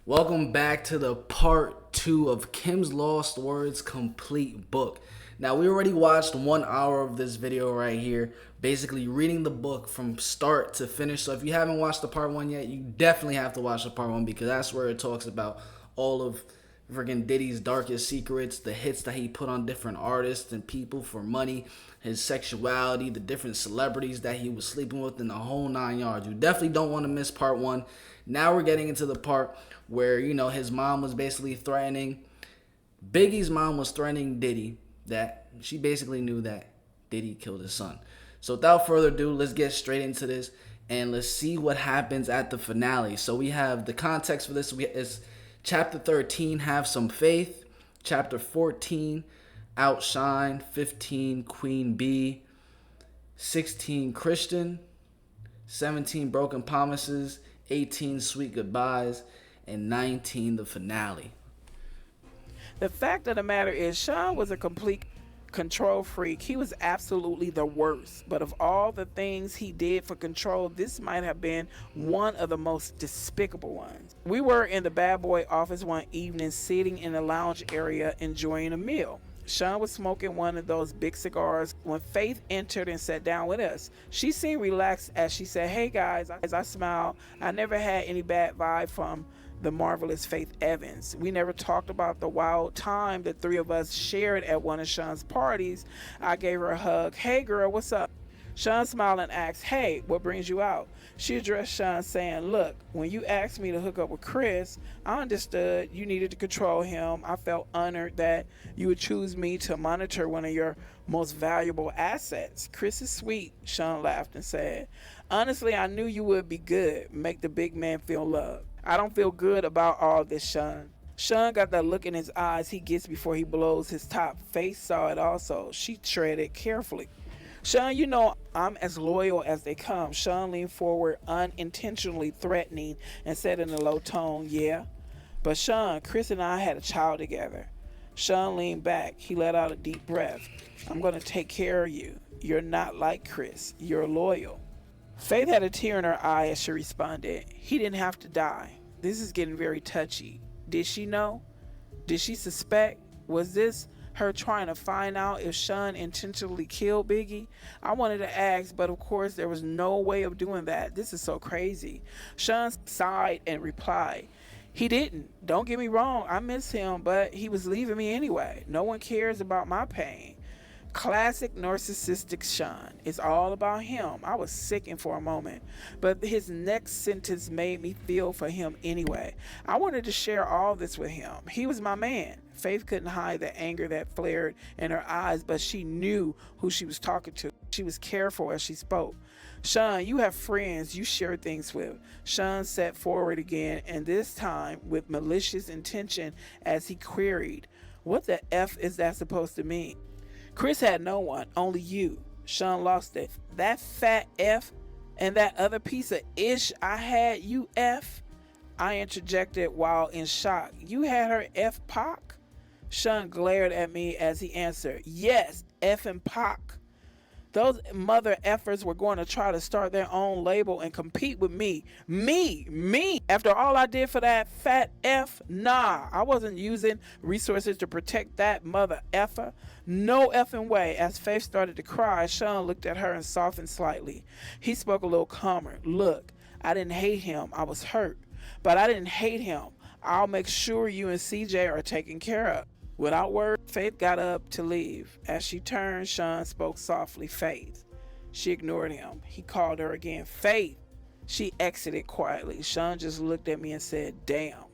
Welcome back to the part 2 of Kim's Lost Words complete book. Now, we already watched 1 hour of this video right here, basically reading the book from start to finish. So if you haven't watched the part 1 yet, you definitely have to watch the part 1 because that's where it talks about all of friggin' Diddy's darkest secrets, the hits that he put on different artists and people for money, his sexuality, the different celebrities that he was sleeping with, in the whole 9 yards. You definitely don't want to miss part 1. Now we're getting into the part where, his mom was basically threatening, Biggie's mom was threatening Diddy, that she basically knew that Diddy killed his son. So without further ado, let's get straight into this and let's see what happens at the finale. So we have the context for this is chapter 13, Have Some Faith. Chapter 14, Outshine. 15, Queen Bee. 16, Christian. 17, Broken Promises. 18, Sweet Goodbyes. And 19, the finale. The fact of the matter is, Sean was a complete control freak. He was absolutely the worst. But of all the things he did for control, this might have been one of the most despicable ones. We were in the bad boy office one evening, sitting in the lounge area enjoying a meal. Sean was smoking one of those big cigars when Faith entered and sat down with us. She seemed relaxed as she said, "Hey guys." As I smiled, I never had any bad vibe from the marvelous Faith Evans. We never talked about the wild time the three of us shared at one of Sean's parties. I gave her a hug. "Hey girl, what's up?" Sean smiled and asked, "Hey, what brings you out?" She addressed Sean saying, "Look, when you asked me to hook up with Chris, I understood you needed to control him. I felt honored that you would choose me to monitor one of your most valuable assets. Chris is sweet," Sean laughed and said. "Honestly, I knew you would be good, make the big man feel loved." "I don't feel good about all this, Sean." Sean got that look in his eyes he gets before he blows his top. Faith saw it also. She treaded carefully. "Sean, you know I'm as loyal as they come." Sean leaned forward, unintentionally threatening, and said in a low tone, "Yeah. But Sean, Chris and I had a child together." Sean leaned back. He let out a deep breath. "I'm going to take care of you. You're not like Chris. You're loyal." Faith had a tear in her eye as she responded, "He didn't have to die. This is getting very touchy. Did she know? Did she suspect? Was this her trying to find out if Sean intentionally killed Biggie?" I wanted to ask, but of course there was no way of doing that. This is so crazy. Sean sighed and replied, "He didn't. Don't get me wrong, I miss him, but he was leaving me anyway. No one cares about my pain." Classic narcissistic Sean. It's all about him. I was sickened for a moment, but his next sentence made me feel for him anyway. I wanted to share all this with him. He was my man. Faith couldn't hide the anger that flared in her eyes, but she knew who she was talking to. She was careful as she spoke. "Sean, you have friends you share things with." Sean sat forward again, and this time with malicious intention as he queried, "What the F is that supposed to mean?" "Chris had no one, only you." Sean lost it. "That fat F and that other piece of ish I had, you F?" I interjected while in shock. "You had her F Pac?" Sean glared at me as he answered, "Yes, F and Pac. Those mother effers were going to try to start their own label and compete with me. Me. After all I did for that fat F, nah, I wasn't using resources to protect that mother effer. No effing way." As Faith started to cry, Sean looked at her and softened slightly. He spoke a little calmer. "Look, I didn't hate him. I was hurt. But I didn't hate him. I'll make sure you and CJ are taken care of." Without word, Faith got up to leave. As she turned, Sean spoke softly, "Faith." She ignored him. He called her again, "Faith." She exited quietly. Sean just looked at me and said, "Damn."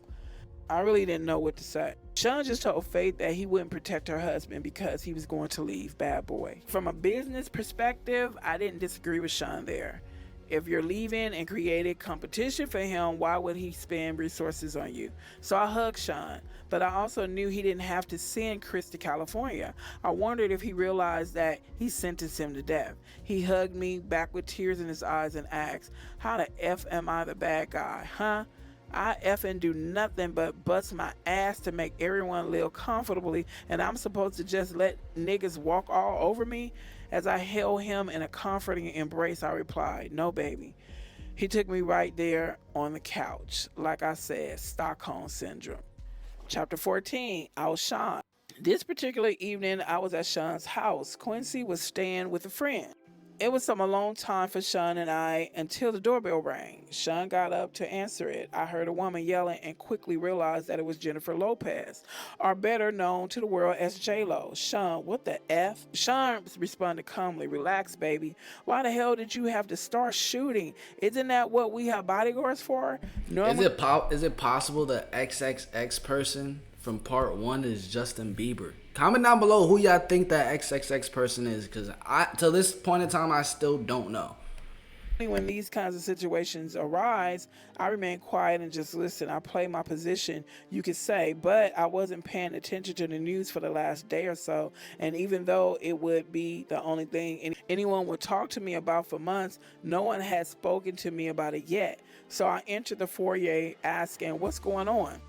I really didn't know what to say. Sean just told Faith that he wouldn't protect her husband because he was going to leave Bad Boy. From a business perspective, I didn't disagree with Sean there. If you're leaving and created competition for him, why would he spend resources on you? So I hugged Sean, but I also knew he didn't have to send Chris to California. I wondered if he realized that he sentenced him to death. He hugged me back with tears in his eyes and asked, "How the F am I the bad guy, huh? I effing do nothing but bust my ass to make everyone live comfortably, and I'm supposed to just let niggas walk all over me?" As I held him in a comforting embrace, I replied, "No, baby." He took me right there on the couch. Like I said, Stockholm Syndrome. Chapter 14, Sean. This particular evening, I was at Sean's house. Quincy was staying with a friend. It was some alone time for Sean and I until the doorbell rang. Sean got up to answer it. I heard a woman yelling and quickly realized that it was Jennifer Lopez, or better known to the world as J-Lo. Sean, what the F? Sean responded calmly, relax, baby. Why the hell did you have to start shooting? Isn't that what we have bodyguards for? Is it possible the XXX person from part 1 is Justin Bieber? Comment down below who y'all think that XXX person is, because to this point in time, I still don't know. When these kinds of situations arise, I remain quiet and just listen. I play my position, you could say, but I wasn't paying attention to the news for the last day or so. And even though it would be the only thing anyone would talk to me about for months, no one had spoken to me about it yet. So I entered the foyer asking, what's going on?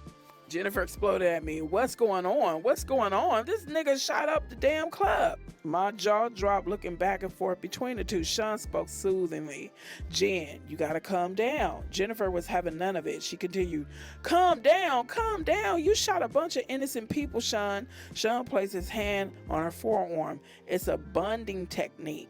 Jennifer exploded at me. What's going on? What's going on? This nigga shot up the damn club. My jaw dropped looking back and forth between the two. Sean spoke soothingly. Jen, you gotta calm down. Jennifer was having none of it. She continued, calm down, calm down. You shot a bunch of innocent people, Sean. Sean placed his hand on her forearm. It's a bonding technique.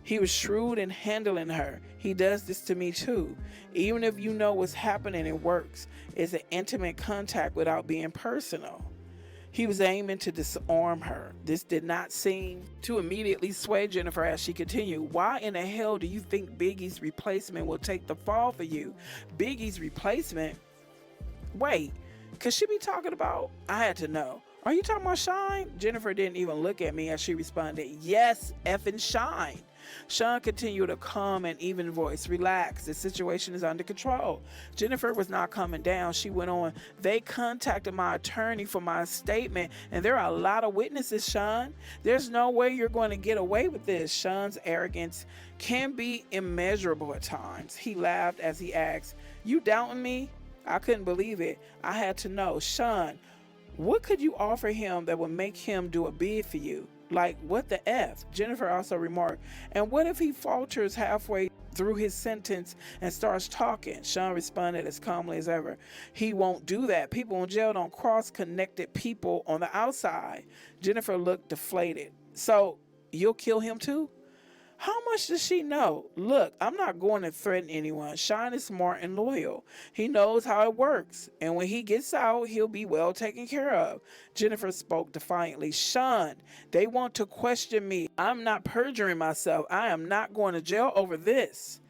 He was shrewd in handling her. He does this to me too. Even if you know what's happening, it works. It's an intimate contact without being personal. He was aiming to disarm her. This did not seem to immediately sway Jennifer as she continued. Why in the hell do you think Biggie's replacement will take the fall for you? Biggie's replacement? Wait, could she be talking about? I had to know. Are you talking about Shine? Jennifer didn't even look at me as she responded, yes, effing Shine. Sean continued a calm and even voice. Relax, the situation is under control. Jennifer was not coming down. She went on, they contacted my attorney for my statement, and there are a lot of witnesses, Sean. There's no way you're going to get away with this. Sean's arrogance can be immeasurable at times. He laughed as he asked, you doubting me? I couldn't believe it. I had to know. Sean, what could you offer him that would make him do a bid for you? Like, what the F? Jennifer also remarked, and what if he falters halfway through his sentence and starts talking? Sean responded as calmly as ever. He won't do that. People in jail don't cross-connected people on the outside. Jennifer looked deflated. So, you'll kill him too? How much does she know? Look, I'm not going to threaten anyone. Sean is smart and loyal. He knows how it works. And when he gets out, he'll be well taken care of. Jennifer spoke defiantly. Sean, they want to question me. I'm not perjuring myself. I am not going to jail over this.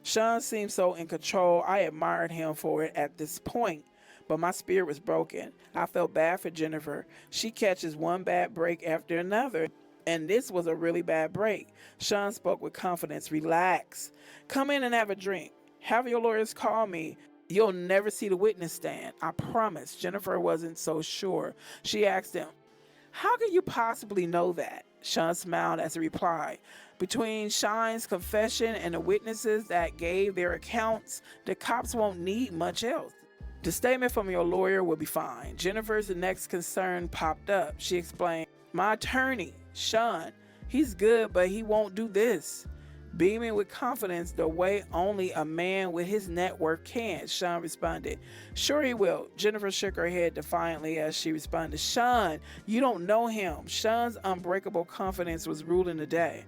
Sean seemed so in control. I admired him for it at this point. But my spirit was broken. I felt bad for Jennifer. She catches one bad break after another. And this was a really bad break. Sean spoke with confidence. Relax. Come in and have a drink. Have your lawyers call me. You'll never see the witness stand. I promise. Jennifer wasn't so sure. She asked him, how could you possibly know that? Sean smiled as he replied, between Shine's confession and the witnesses that gave their accounts, the cops won't need much else. The statement from your lawyer will be fine. Jennifer's next concern popped up. She explained, my attorney, Sean, he's good, but he won't do this. Beaming with confidence the way only a man with his network can, Sean responded, sure he will. Jennifer shook her head defiantly as she responded, Sean, you don't know him. Sean's unbreakable confidence was ruling the day.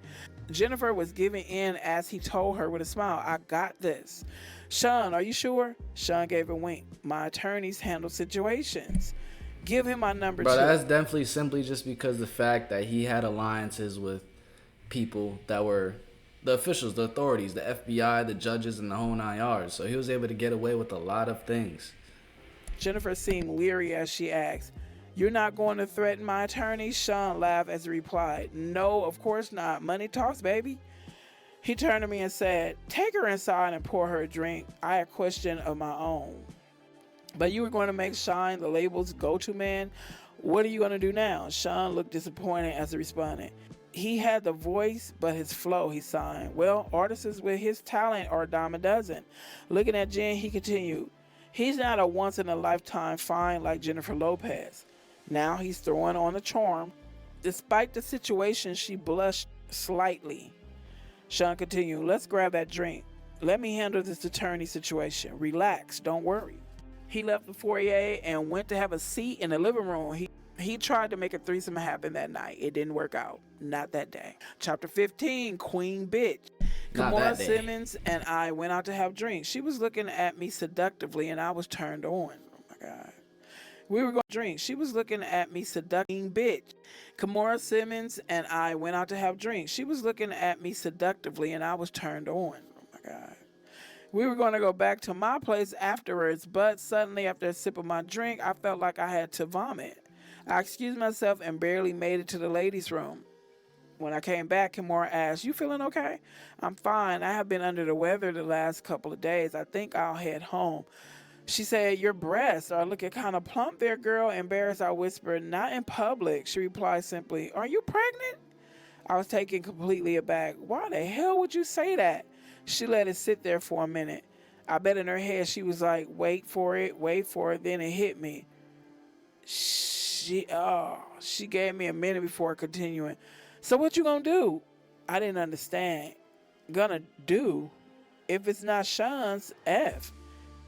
Jennifer was giving in as he told her with a smile, I got this. Sean, are you sure? Sean gave a wink. My attorneys handle situations. Give him my number too. But that's definitely simply just because the fact that he had alliances with people that were the officials, the authorities, the FBI, the judges, and the whole 9 yards. So he was able to get away with a lot of things. Jennifer seemed leery as she asked, you're not going to threaten my attorney? Sean laughed as he replied, no, of course not. Money talks, baby. He turned to me and said, take her inside and pour her a drink. I had a question of my own. But you were going to make Shine the label's go-to man. What are you going to do now? Sean looked disappointed as he responded. He had the voice, but his flow, he signed. Well, artists with his talent are a dime a dozen. Looking at Jen, he continued. He's not a once-in-a-lifetime find like Jennifer Lopez. Now he's throwing on a charm. Despite the situation, she blushed slightly. Sean continued, let's grab that drink. Let me handle this attorney situation. Relax, don't worry. He left the foyer and went to have a seat in the living room. He tried to make a threesome happen that night. It didn't work out. Not that day. Chapter 15, Queen Bitch. Not Kimora that day. Simmons and I went out to have drinks. She was looking at me seductively and I was turned on. Oh my God. We were going to drink. She was looking at me seductive. Bitch. Kimora Simmons and I went out to have drinks. She was looking at me seductively and I was turned on. Oh my God. We were going to go back to my place afterwards, but suddenly after a sip of my drink, I felt like I had to vomit. I excused myself and barely made it to the ladies' room. When I came back, Kimora asked, "You feeling okay?" "I'm fine. I have been under the weather the last couple of days. I think I'll head home." She said, "Your breasts are looking kind of plump there, girl." Embarrassed, I whispered, "Not in public." She replied simply, "Are you pregnant?" I was taken completely aback. "Why the hell would you say that?" She let it sit there for a minute. I bet in her head she was like, wait for it. Then it hit me. She gave me a minute before continuing. "So what you gonna do?" I didn't understand. Gonna do? If it's not Sean's, F.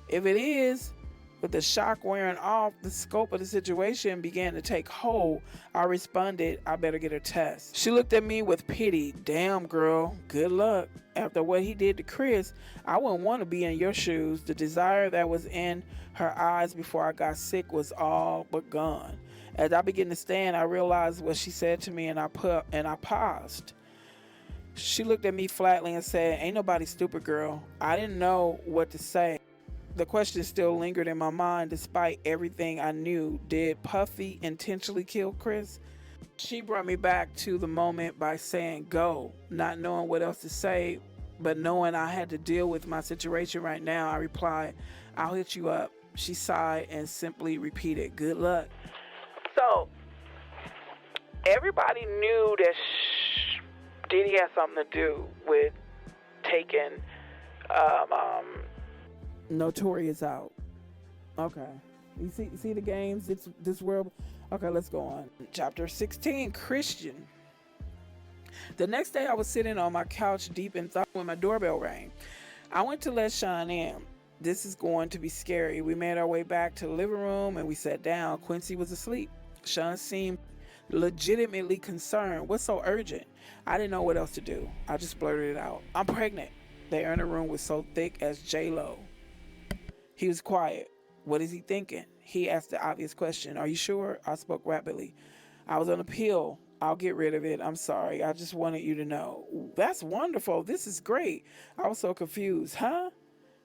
If it is, with the shock wearing off, the scope of the situation began to take hold. I responded, "I better get a test." She looked at me with pity. "Damn, girl, good luck. After what he did to Chris, I wouldn't want to be in your shoes." The desire that was in her eyes before I got sick was all but gone. As I began to stand, I realized what she said to me and I paused. She looked at me flatly and said, "Ain't nobody stupid, girl." I didn't know what to say. The question still lingered in my mind despite everything I knew. Did Puffy intentionally kill Chris? She brought me back to the moment by saying, "Go." Not knowing what else to say, but knowing I had to deal with my situation right now, I replied, "I'll hit you up." She sighed and simply repeated, "Good luck." So, everybody knew that Diddy had something to do with taking Notorious out. Okay. You see the games, this world. Okay, let's go on. Chapter 16, Christian. The next day I was sitting on my couch deep in thought when my doorbell rang. I went to let Sean in. This is going to be scary. We made our way back to the living room and we sat down. Quincy was asleep. Sean seemed legitimately concerned. "What's so urgent?" I didn't know what else to do. I just blurted it out. "I'm pregnant." The air in the room was so thick as J-Lo. He was quiet. What is he thinking? He asked the obvious question. "Are you sure?" I spoke rapidly. "I was on a pill. I'll get rid of it. I'm sorry. I just wanted you to know." "That's wonderful. This is great." I was so confused. "Huh?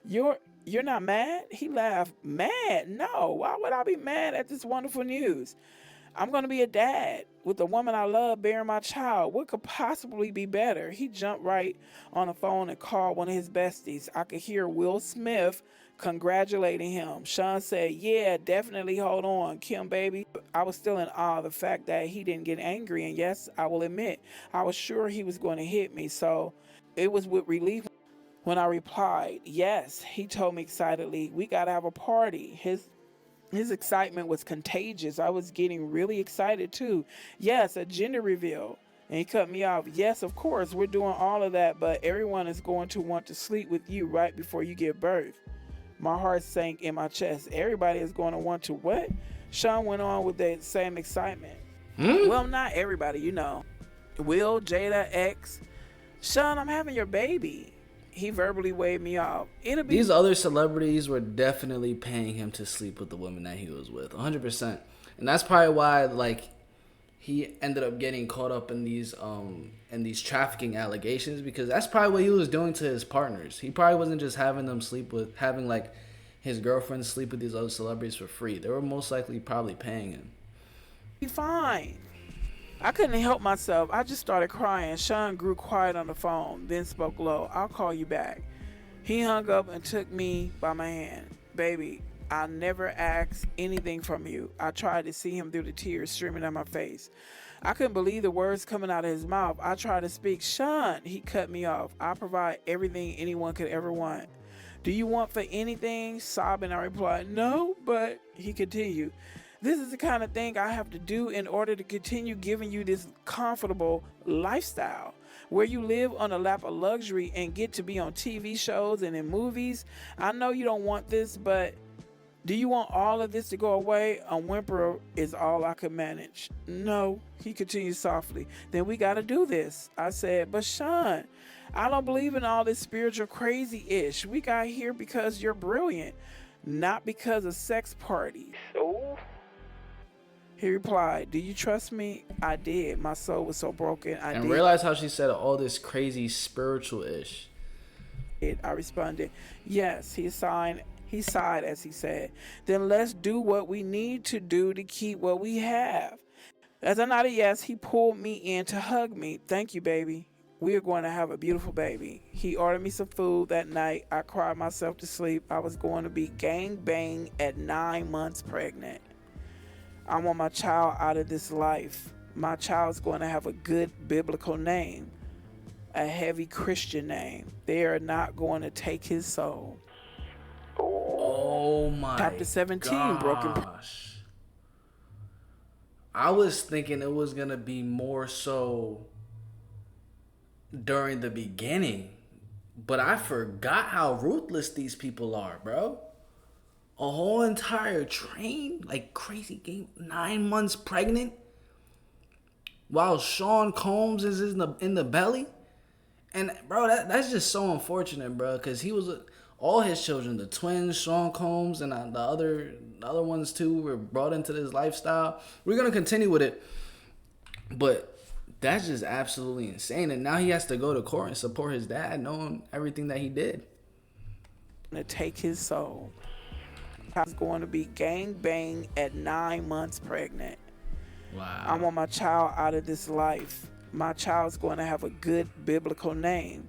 You're not mad?" He laughed. "Mad? No. Why would I be mad at this wonderful news? I'm going to be a dad with the woman I love bearing my child. What could possibly be better?" He jumped right on the phone and called one of his besties. I could hear Will Smith congratulating him. Sean said, "Yeah, definitely, hold on, Kim, baby." I was still in awe of the fact that he didn't get angry, and yes, I will admit, I was sure he was going to hit me, so it was with relief when I replied, "Yes." He told me excitedly, "We got to have a party." His excitement was contagious. I was getting really excited too. "Yes, a gender reveal." And he cut me off. "Yes, of course, we're doing all of that, but everyone is going to want to sleep with you right before you give birth." My heart sank in my chest. "Everybody is going to want to what?" Sean went on with that same excitement. "Well, not everybody, you know. Will, Jada, X. Sean, I'm having your baby." He verbally waved me off. These other celebrities were definitely paying him to sleep with the women that he was with, 100%. And that's probably why, like, he ended up getting caught up in these trafficking allegations, because that's probably what he was doing to his partners. He probably wasn't just having like his girlfriends sleep with these other celebrities for free. They were most likely probably paying him. Be fine. I couldn't help myself. I just started crying. Sean grew quiet on the phone, then spoke low. "I'll call you back." He hung up and took me by my hand. "Baby, I never asked anything from you." I tried to see him through the tears streaming down my face. I couldn't believe the words coming out of his mouth. I tried to speak. "Sean," he cut me off. "I provide everything anyone could ever want. Do you want for anything?" Sobbing, I replied, "No," but he continued. This is the kind of thing I have to do in order to continue giving you this comfortable lifestyle where you live on a lap of luxury and get to be on TV shows and in movies. I know you don't want this, but do you want all of this to go away? A whimper is all I could manage. No, he continued softly. Then we got to do this. I said, but Sean, I don't believe in all this spiritual crazy-ish. We got here because you're brilliant, not because of sex parties. Oh. He replied, do you trust me? I did. My soul was so broken. I did. Realize how she said all this crazy spiritual-ish. I responded, yes. He sighed as he said, then let's do what we need to do to keep what we have. As I nodded yes, he pulled me in to hug me. Thank you, baby. We are going to have a beautiful baby. He ordered me some food that night. I cried myself to sleep. I was going to be gang bang at 9 months pregnant. I want my child out of this life. My child's going to have a good biblical name, a heavy Christian name. They are not going to take his soul. Oh my Chapter 17, gosh. broken. I was thinking it was going to be more so during the beginning, but I forgot how ruthless these people are, bro. A whole entire train, like crazy game, 9 months pregnant, while Sean Combs is in the belly. And bro, that's just so unfortunate, bro, because he was all his children, the twins, Sean Combs, and the other ones too, were brought into this lifestyle. We're gonna continue with it, but that's just absolutely insane. And now he has to go to court and support his dad, knowing everything that he did. To take his soul. I was going to be gang bang at 9 months pregnant. Wow. I want my child out of this life. My child's going to have a good biblical name,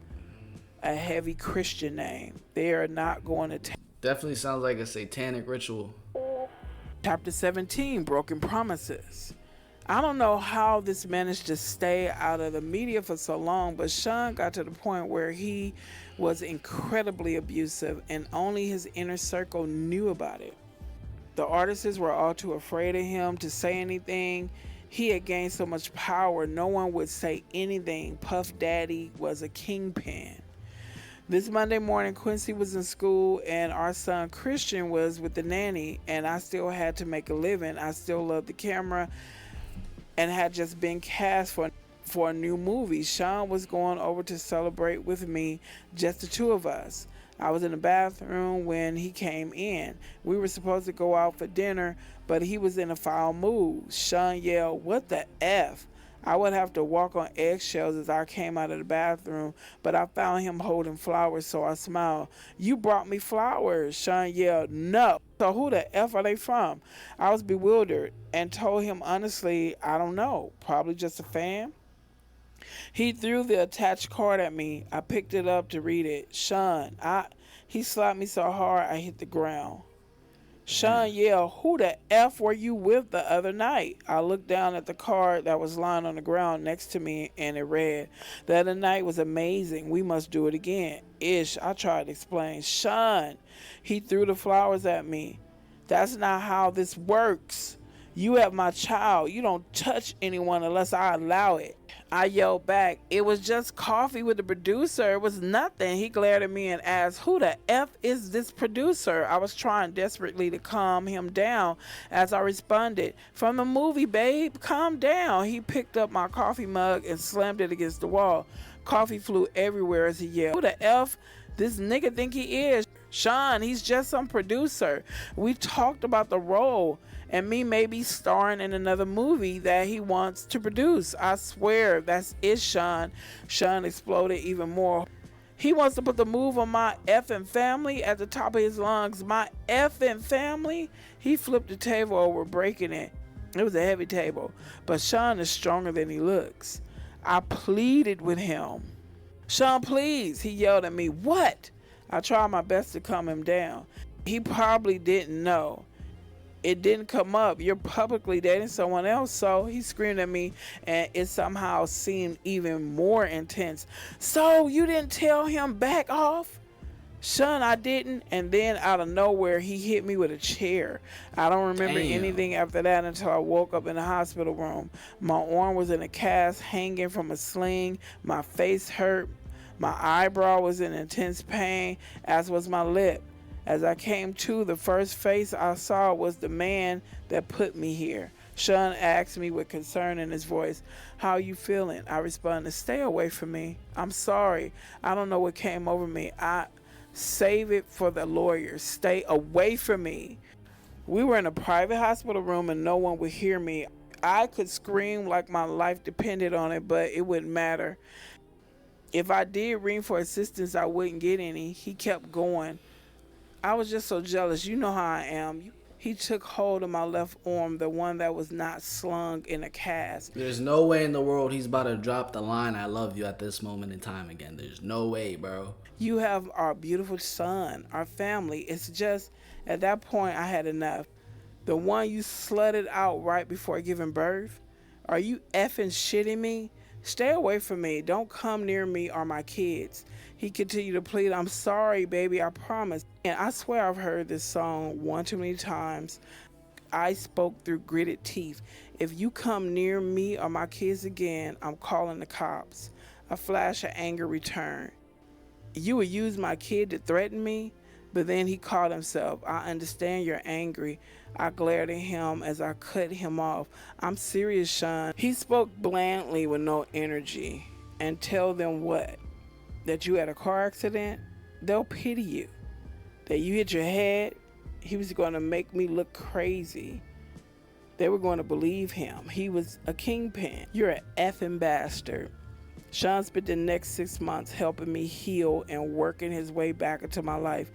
a heavy Christian name. They are not going to take. Definitely sounds like a satanic ritual. Chapter 17, broken promises. I don't know how this managed to stay out of the media for so long, but Sean got to the point where he was incredibly abusive and only his inner circle knew about it. The artists were all too afraid of him to say anything. He had gained so much power, no one would say anything. Puff Daddy was a kingpin. This Monday morning, Quincy was in school and our son Christian was with the nanny, and I still had to make a living. I still loved the camera and had just been cast for a new movie. Sean was going over to celebrate with me, just the two of us. I was in the bathroom when he came in. We were supposed to go out for dinner, but he was in a foul mood. Sean yelled, "What the F?" I would have to walk on eggshells as I came out of the bathroom, but I found him holding flowers, so I smiled. "You brought me flowers," Sean yelled. "No." So who the F are they from? I was bewildered and told him honestly, I don't know. Probably just a fan. He threw the attached card at me. I picked it up to read it. Sean, he slapped me so hard I hit the ground. Sean yelled, "Who the F were you with the other night?" I looked down at the card that was lying on the ground next to me, and it read, "The other night was amazing. We must do it again." Ish, I tried to explain. Sean, he threw the flowers at me. "That's not how this works. You have my child. You don't touch anyone unless I allow it." I yelled back, "It was just coffee with the producer. It was nothing." He glared at me and asked, "Who the F is this producer?" I was trying desperately to calm him down as I responded, "From the movie, babe. Calm down." He picked up my coffee mug and slammed it against the wall. Coffee flew everywhere as he yelled, "Who the F this nigga think he is? Sean, he's just some producer. We talked about the role and me maybe starring in another movie that he wants to produce. I swear that's it, Sean." Sean exploded even more. "He wants to put the move on my effing family," at the top of his lungs. "My effing family?" He flipped the table over, breaking it. It was a heavy table, but Sean is stronger than he looks. I pleaded with him. "Sean, please," he yelled at me. "What?" I tried my best to calm him down. He probably didn't know. It didn't come up. "You're publicly dating someone else." So he screamed at me, and it somehow seemed even more intense. "So you didn't tell him back off?" Son, I didn't. And then out of nowhere, he hit me with a chair. I don't remember anything after that until I woke up in the hospital room. My arm was in a cast hanging from a sling. My face hurt. My eyebrow was in intense pain, as was my lip. As I came to, the first face I saw was the man that put me here. Sean asked me with concern in his voice, "How you feeling?" I responded, "Stay away from me. I'm sorry. I don't know what came over me. Save it for the lawyers. Stay away from me." We were in a private hospital room and no one would hear me. I could scream like my life depended on it, but it wouldn't matter. If I did ring for assistance, I wouldn't get any. He kept going. I was just so jealous. You know how I am. He took hold of my left arm, the one that was not slung in a cast. There's no way in the world he's about to drop the line, "I love you," at this moment in time again. There's no way, bro. You have our beautiful son, our family. It's just, at that point, I had enough. The one you slutted out right before giving birth? Are you effing shitting me? Stay away from me. Don't come near me or my kids. He continued to plead, "I'm sorry, baby, I promise." And I swear I've heard this song one too many times. I spoke through gritted teeth. "If you come near me or my kids again, I'm calling the cops." A flash of anger returned. "You would use my kid to threaten me?" But then he caught himself. "I understand you're angry." I glared at him as I cut him off. "I'm serious, Sean." He spoke blandly with no energy. "And tell them what? That you had a car accident? They'll pity you. That you hit your head?" He was going to make me look crazy. They were going to believe him. He was a kingpin. "You're an effing bastard." Sean spent the next 6 months helping me heal and working his way back into my life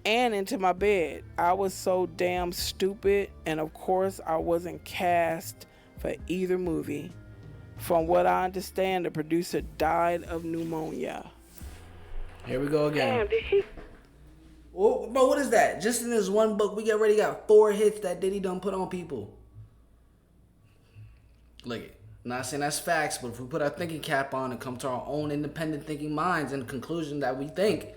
and into my bed. I was so damn stupid, and of course I wasn't cast for either movie. From what I understand, the producer died of pneumonia. Here we go again. Damn, did he? Well, bro, what is that? Just in this one book, we already got 4 hits that Diddy done put on people. Look it. Not saying that's facts, but if we put our thinking cap on and come to our own independent thinking minds and the conclusion that we think,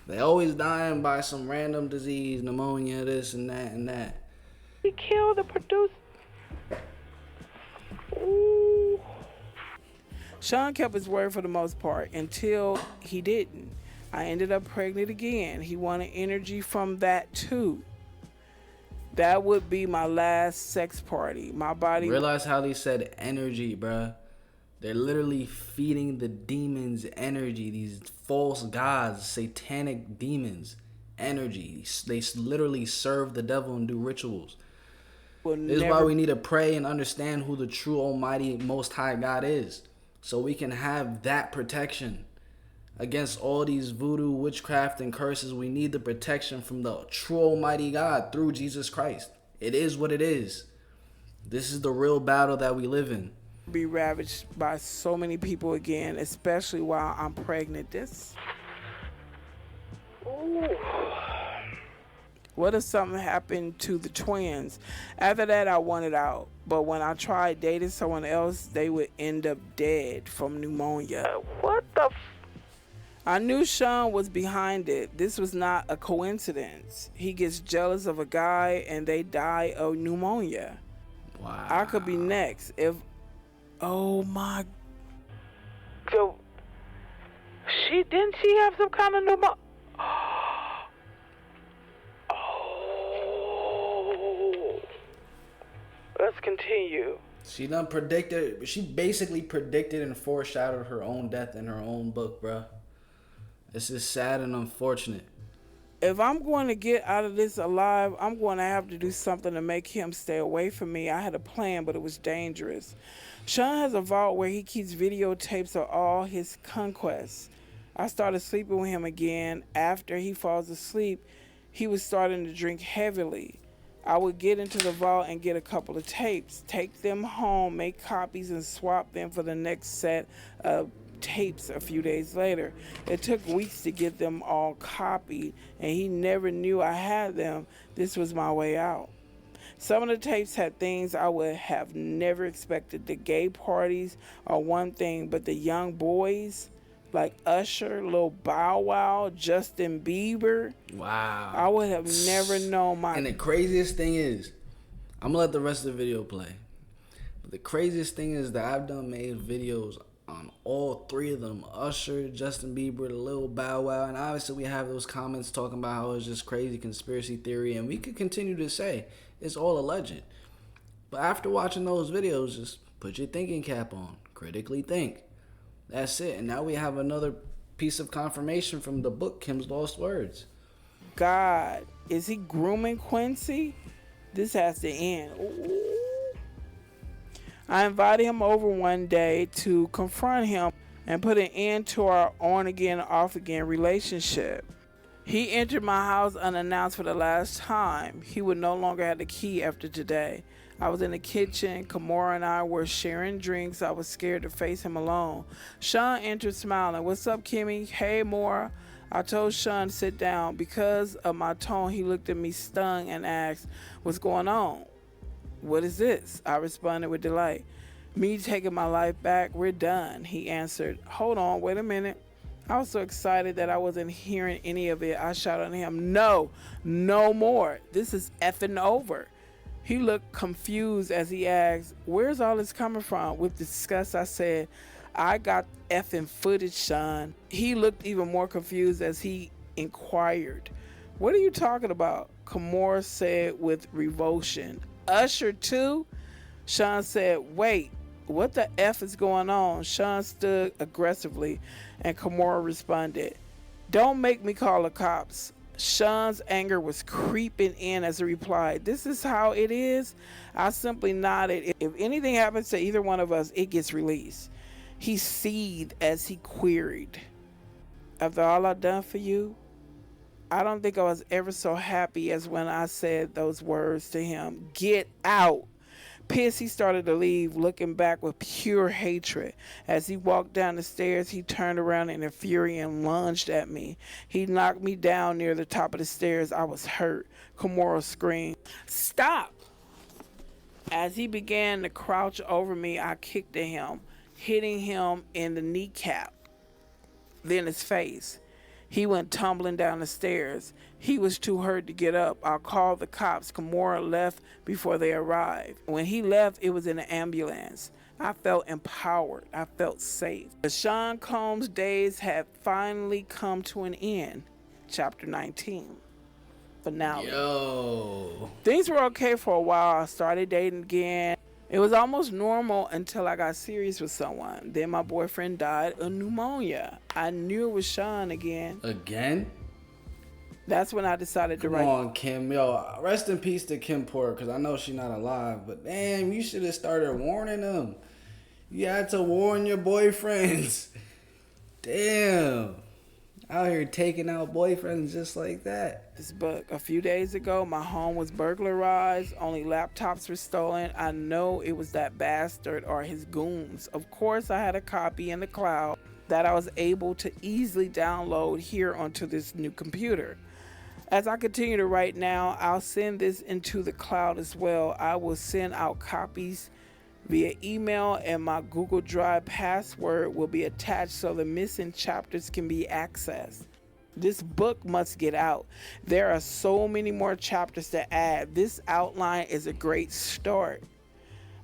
they always dying by some random disease, pneumonia, this and that and that. He killed the producer. Ooh. Sean kept his word for the most part until he didn't. I ended up pregnant again. He wanted energy from that too. That would be my last sex party. My body... Realize how they said energy, bruh. They're literally feeding the demons energy. These false gods, satanic demons, energy. They literally serve the devil and do rituals. This is why we need to pray and understand who the true almighty most high God is. So we can have that protection. Against all these voodoo, witchcraft, and curses, we need the protection from the true almighty God through Jesus Christ. It is what it is. This is the real battle that we live in. Be ravaged by so many people again, especially while I'm pregnant. Ooh. What if something happened to the twins? After that, I wanted out. But when I tried dating someone else, they would end up dead from pneumonia. What the I knew Sean was behind it. This was not a coincidence. He gets jealous of a guy and they die of pneumonia. Wow. I could be next if... Oh my... So, didn't she have some kind of pneumonia? Oh. Let's continue. She basically predicted and foreshadowed her own death in her own book, bruh. This is sad and unfortunate. If I'm going to get out of this alive, I'm going to have to do something to make him stay away from me. I had a plan, but it was dangerous. Sean has a vault where he keeps videotapes of all his conquests. I started sleeping with him again. After he falls asleep, he was starting to drink heavily. I would get into the vault and get a couple of tapes, take them home, make copies, and swap them for the next set of tapes a few days later. It took weeks to get them all copied, and he never knew I had them. This was my way out. Some of the tapes had things I would have never expected. The gay parties are one thing, but the young boys like Usher, Lil Bow Wow, Justin Bieber, Wow. I would have never known And the craziest thing is, I'm gonna let the rest of the video play. But the craziest thing is that I've done made videos on all three of them: Usher, Justin Bieber, Lil Bow Wow, and obviously we have those comments talking about how it's just crazy conspiracy theory, and we could continue to say it's all alleged. But after watching those videos, just put your thinking cap on, critically think. That's it. And now we have another piece of confirmation from the book Kim's Lost Words. God, is he grooming Quincy? This has to end. Ooh. I invited him over one day to confront him and put an end to our on again, off again relationship. He entered my house unannounced for the last time. He would no longer have the key after today. I was in the kitchen. Kimora and I were sharing drinks. I was scared to face him alone. Sean entered smiling. "What's up, Kimmy?" "Hey, Mora." I told Sean to sit down. Because of my tone, he looked at me stung and asked, "What's going on?" "What is this?" I responded with delight. "Me taking my life back. We're done," he answered. "Hold on, wait a minute." I was so excited that I wasn't hearing any of it. I shouted at him, "No, no more. This is effing over." He looked confused as he asked, "Where's all this coming from?" With disgust, I said, "I got effing footage, Sean." He looked even more confused as he inquired, "What are you talking about?" Kimora said with revulsion. "Usher too?" Sean said, "Wait, what the F is going on?" Sean stood aggressively and Kimora responded, "Don't make me call the cops." Sean's anger was creeping in as he replied, "This is how it is?" I simply nodded. "If anything happens to either one of us, it gets released." He seethed as he queried, "After all I've done for you?" I don't think I was ever so happy as when I said those words to him. "Get out." Pissed, he started to leave, looking back with pure hatred. As he walked down the stairs, he turned around in a fury and lunged at me. He knocked me down near the top of the stairs. I was hurt. Kimora screamed, "Stop!" As he began to crouch over me, I kicked at him, hitting him in the kneecap, then his face. He went tumbling down the stairs. He was too hurt to get up. I called the cops. Kimora left before they arrived. When he left, it was in an ambulance. I felt empowered. I felt safe. The Sean Combs days had finally come to an end. Chapter 19. Finale. Yo. Things were okay for a while. I started dating again. It was almost normal until I got serious with someone. Then my boyfriend died of pneumonia. I knew it was Sean again. Again? That's when I decided to write. Come on, Kim. Yo, rest in peace to Kim Porter, because I know she's not alive. But damn, you should have started warning them. You had to warn your boyfriends. Damn. Out here taking out boyfriends just like that. This book. A few days ago, my home was burglarized. Only laptops were stolen. I know it was that bastard or his goons. Of course, I had a copy in the cloud that I was able to easily download here onto this new computer. As I continue to write now, I'll send this into the cloud as well. I will send out copies via email, and my Google Drive password will be attached so the missing chapters can be accessed. This book must get out. There are so many more chapters to add. This outline is a great start.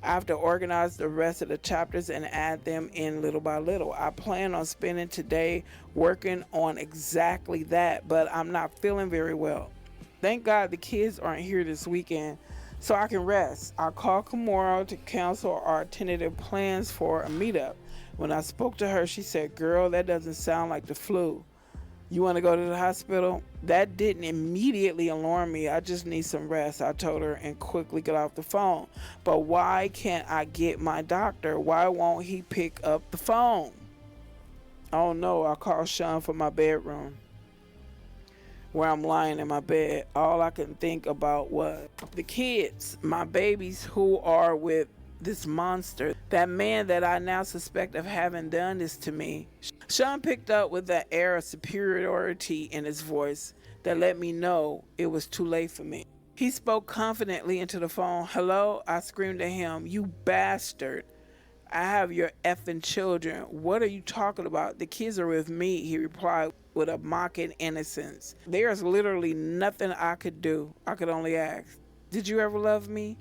I have to organize the rest of the chapters and add them in little by little. I plan on spending today working on exactly that, but I'm not feeling very well. Thank God the kids aren't here this weekend, so I can rest. I called Kimora to cancel our tentative plans for a meetup. When I spoke to her, she said, "Girl, that doesn't sound like the flu. You want to go to the hospital?" That didn't immediately alarm me. I just need some rest, I told her, and quickly got off the phone. But why can't I get my doctor? Why won't he pick up the phone? Oh no, I called Sean from my bedroom, where I'm lying in my bed. All I could think about was the kids, my babies who are with this monster, that man that I now suspect of having done this to me. Sean picked up with that air of superiority in his voice that let me know it was too late for me. He spoke confidently into the phone. Hello? I screamed at him. You bastard. I have your effing children. What are you talking about? The kids are with me, he replied with a mocking innocence. There's literally nothing I could do. I could only ask, did you ever love me?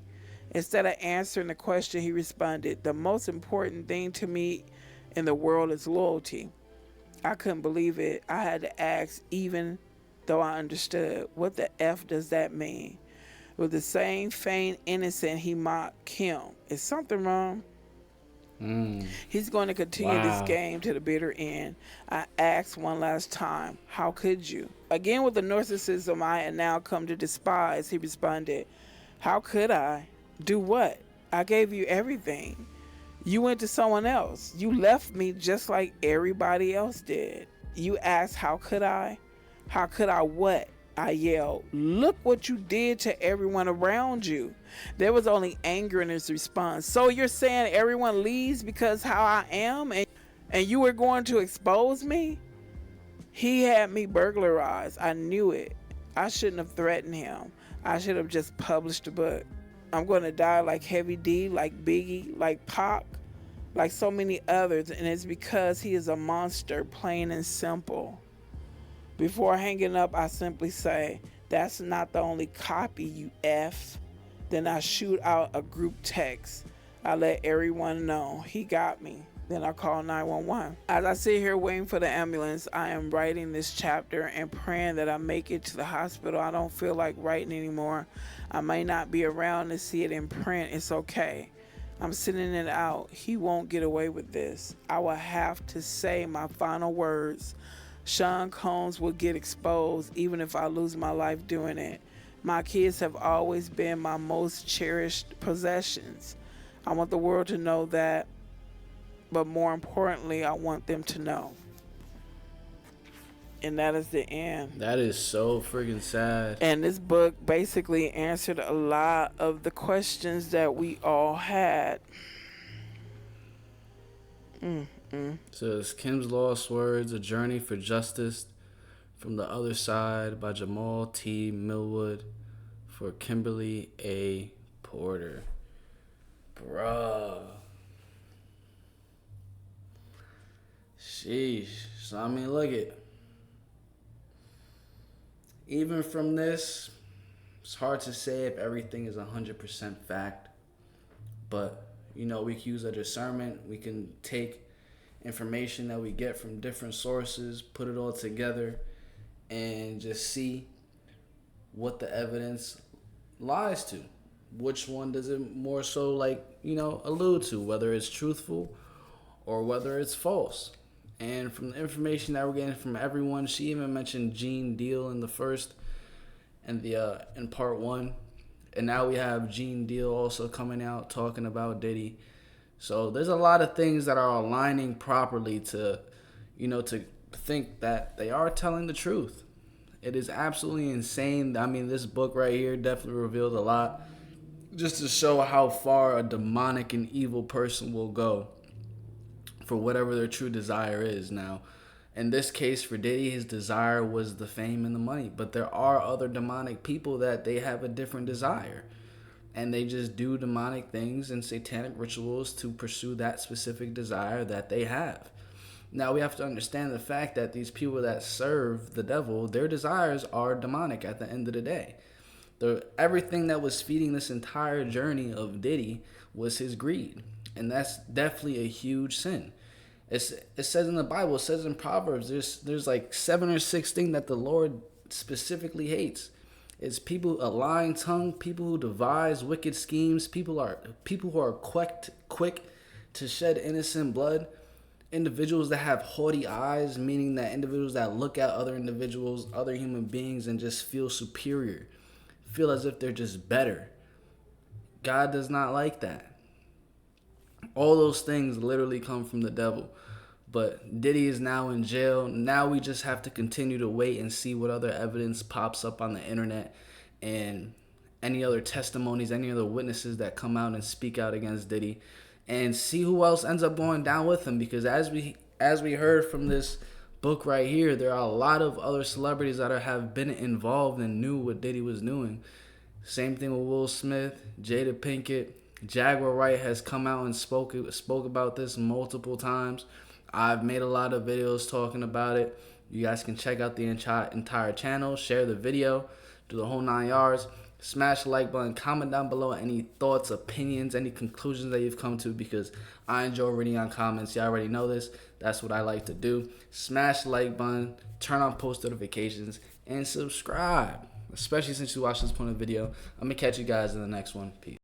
Instead of answering the question, he responded, the most important thing to me in the world is loyalty. I couldn't believe it. I had to ask, even though I understood. What the F does that mean? With the same feigned innocence, he mocked Kim. Is something wrong? He's going to continue this Wow. game to the bitter end. I asked one last time, how could you? Again, with the narcissism I had now come to despise, he responded, how could I? Do what? I gave you everything. You went to someone else. You left me just like everybody else did. You asked, how could I? How could I what? I yelled, look what you did to everyone around you. There was only anger in his response. So you're saying everyone leaves because how I am and you were going to expose me? He had me burglarized. I knew it. I shouldn't have threatened him. I should have just published a book. I'm going to die like Heavy D, like Biggie, like Pac, like so many others, and it's because he is a monster, plain and simple. Before hanging up, I simply say, that's not the only copy, you F. Then I shoot out a group text. I let everyone know he got me. Then I call 911. As I sit here waiting for the ambulance, I am writing this chapter and praying that I make it to the hospital. I don't feel like writing anymore. I may not be around to see it in print. It's okay. I'm sending it out. He won't get away with this. I will have to say my final words. Sean Combs will get exposed even if I lose my life doing it. My kids have always been my most cherished possessions. I want the world to know that, but more importantly, I want them to know. And that is the end. That is so freaking sad. And this book basically answered a lot of the questions that we all had. So it's Kim's Lost Words, A Journey for Justice from the Other Side by Jamal T. Millwood for Kimberly A. Porter. Bruh. Sheesh. So, I mean, look it. Even from this, it's hard to say if everything is 100% fact. But, you know, we can use a discernment. We can take information that we get from different sources, put it all together, and just see what the evidence lies to. Which one does it more so, like, you know, allude to, whether it's truthful or whether it's false. And from the information that we're getting from everyone, she even mentioned Gene Deal in the first and the in part one. And now we have Gene Deal also coming out talking about Diddy. So there's a lot of things that are aligning properly to, you know, to think that they are telling the truth. It is absolutely insane. I mean, this book right here definitely reveals a lot, just to show how far a demonic and evil person will go for whatever their true desire is. Now, in this case for Diddy, his desire was the fame and the money. But there are other demonic people that they have a different desire. And they just do demonic things and satanic rituals to pursue that specific desire that they have. Now, we have to understand the fact that these people that serve the devil, their desires are demonic at the end of the day. Everything that was feeding this entire journey of Diddy was his greed. And that's definitely a huge sin. It says in the Bible, it says in Proverbs, there's like 7 or 6 things that the Lord specifically hates. It's people, a lying tongue, people who devise wicked schemes, people who are quick to shed innocent blood, individuals that have haughty eyes, meaning that individuals that look at other individuals, other human beings, and just feel superior, feel as if they're just better. God does not like that. All those things literally come from the devil. But Diddy is now in jail. Now we just have to continue to wait and see what other evidence pops up on the internet and any other testimonies, any other witnesses that come out and speak out against Diddy, and see who else ends up going down with him. Because as we heard from this book right here, there are a lot of other celebrities that have been involved and knew what Diddy was doing. Same thing with Will Smith, Jada Pinkett. Jaguar Wright has come out and spoke about this multiple times. I've made a lot of videos talking about it. You guys can check out the entire channel, share the video, do the whole 9 yards. Smash the like button, comment down below any thoughts, opinions, any conclusions that you've come to, because I enjoy reading on comments. Y'all already know this. That's what I like to do. Smash the like button, turn on post notifications, and subscribe. Especially since you watched this point of the video. I'm going to catch you guys in the next one. Peace.